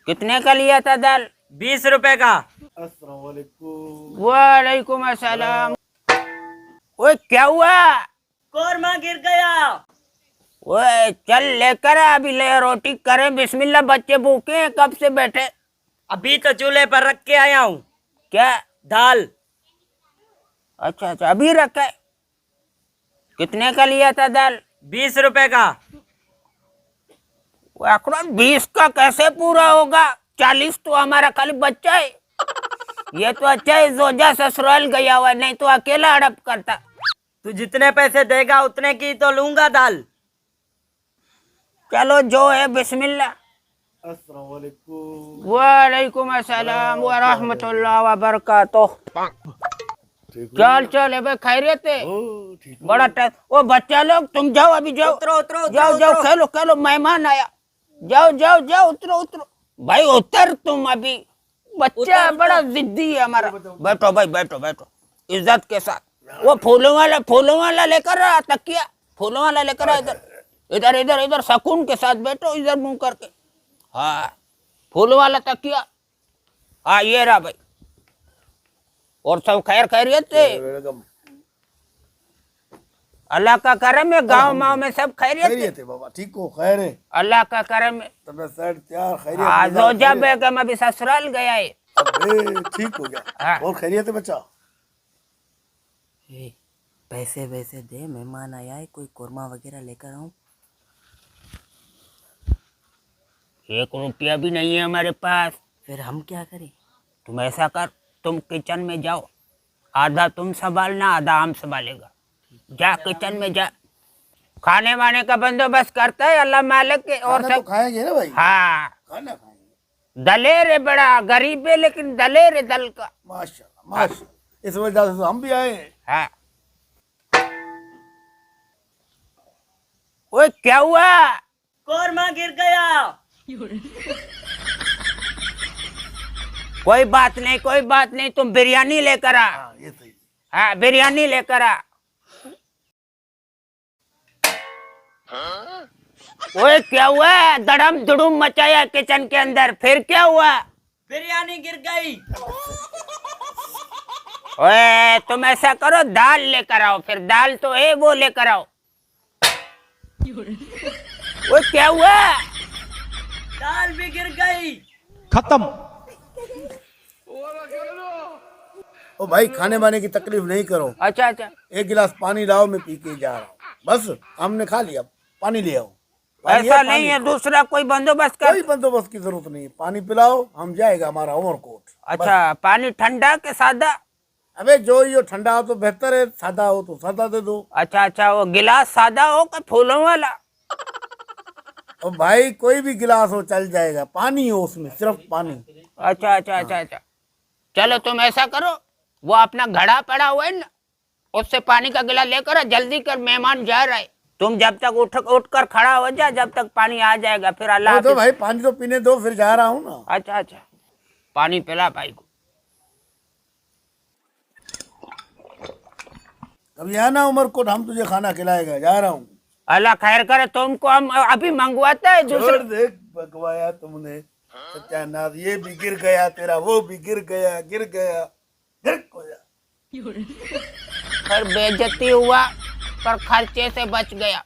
कितने का लिया था दाल? 20 रुपए का। अस्सलाम वालेकुम। वालेकुम अस्सलाम। ओए क्या हुआ? कोरमा गिर गया। ओए चल लेकर आ, अभी ले रोटी करें बिस्मिल्लाह। बच्चे भूखे हैं कब से बैठे। अभी तो चूल्हे पर रख के आया हूँ। क्या? दाल। अच्छा अच्छा अभी रखा है। कितने का लिया था दाल? 20 रुपए का। वो आंकड़ा 20 का कैसे पूरा होगा? 40 तो हमारा खाली बच्चा है। ये तो अच्छा है जोजा ससुराल गया हुआ, नहीं तो अकेला हड़प करता। तू जितने पैसे देगा उतने की तो लूंगा दाल। चलो जो है बिस्मिल्लाह। अस्सलाम वालेकुम। वालेकुम अस्सलाम व रहमतुल्लाह व बरकातुह। चल चल भाई खैरियत है? ठीक हो। बड़ा टाइम। ओ बच्चा लोग तुम जाओ, अभी जाओ। उतरो उतरो जाओ उतरो, जाओ उतरो। खेलो खेलो, मेहमान आया। जाओ जाओ जाओ उतरो उतरो। भाई उतर तुम अभी। बच्चा उतर, बड़ा उतर। जिद्दी है हमारा। बैठो भाई बैठो बैठो इज्जत के साथ। वो फूलों वाला लेकर आ, तकिया फूलों वाला लेकर आ। इधर इधर इधर इधर सुकून के साथ बैठो, इधर मुंह करके। हाँ फूलों वाला तकिया। हाँ ये रहा भाई। और सब खैर खैरियत से? अल्लाह का करम है। गांव माँव में सब खैरियत है? खैरियत है बाबा, ठीक हो? खैर है, अल्लाह का करम है। तबीयत सेहत तैयार, खैरियत हाँ मिजाज जोजा खैरियत। बेगम अभी ससुराल गया है। अबे ठीक हो गया। हाँ। और खैरियत है बच्चा? पैसे वैसे दे, मेहमान आया है, कोई कोरमा वगैरह लेकर आऊं। 1 रुपया भी नहीं है हमारे पास। फिर हम क्या करें? तुम ऐसा कर, तुम किचन में जाओ, आधा तुम संभालना आधा हम संभालेगा। जा किचन में जा, खाने वाने का बंदोबस्त करता है अल्लाह मालिक के। और खाना तो सब खाएंगे ना भाई। हाँ खाना खाएंगे। दलेर है, बड़ा गरीब है लेकिन दलेर है दल का। माशाल्लाह माशाल्लाह, इस वजह से तो हम भी आए हैं। हाँ ओए क्या हुआ? कोरमा गिर गया। कोई बात नहीं कोई बात नहीं, तुम बिरयानी लेकर आ। हाँ ये सही। हाँ बिरयानी लेकर आ। ओए क्या हुआ? धड़म धुड़ुम मचाया किचन के अंदर, फिर क्या हुआ? बिरयानी गिर गई। ओए तुम ऐसा करो दाल लेकर आओ, फिर दाल तो है वो लेकर आओ। ओए क्या हुआ? दाल भी गिर गई। खत्म। ओ भाई खाने वाने की तकलीफ नहीं करो। अच्छा अच्छा 1 गिलास पानी लाओ, मैं पी के जा रहा हूँ। बस हमने खा लिया, पानी ले आओ। पानी ऐसा है, नहीं पानी। है, दूसरा कोई बंदोबस्त कर। कोई बंदोबस्त की जरूरत नहीं है, पानी पिलाओ, हम जाएगा हमारा उमरकोट। अच्छा पानी ठंडा के सादा? अबे जो ये ठंडा हो तो बेहतर है, सादा हो तो सादा दे दो। अच्छा अच्छा वो गिलास सादा हो कि फूलों वाला? और भाई कोई भी गिलास हो चल जाएगा, पानी हो उसमें, सिर्फ पानी। अच्छा अच्छा अच्छा अच्छा चलो तुम ऐसा करो, वो अपना घड़ा पड़ा हुआ है ना, उससे पानी का गिलास लेकर आ, जल्दी कर मेहमान जा रहा है। तुम जब तक उठ कर खड़ा हो जा, जब तक पानी आ जाएगा फिर अल्लाह तो भाई पानी तो पीने दो, फिर जा रहा हूँ ना। अच्छा अच्छा पानी पिला भाई को। कभी आना उमरकोट, हम तुझे खाना खिलाएगा। जा रहा हूँ। अल्लाह खैर करे, तुमको हम अभी मंगवाते हैं छोड़ दूसरे। देख, बकवाया तुमने सत्यानाश। ये भी गिर गया तेरा, वो भी गिर गया, गिर गया, गिर गया। फिर बेइज्जती हुआ पर खर्चे से बच गया।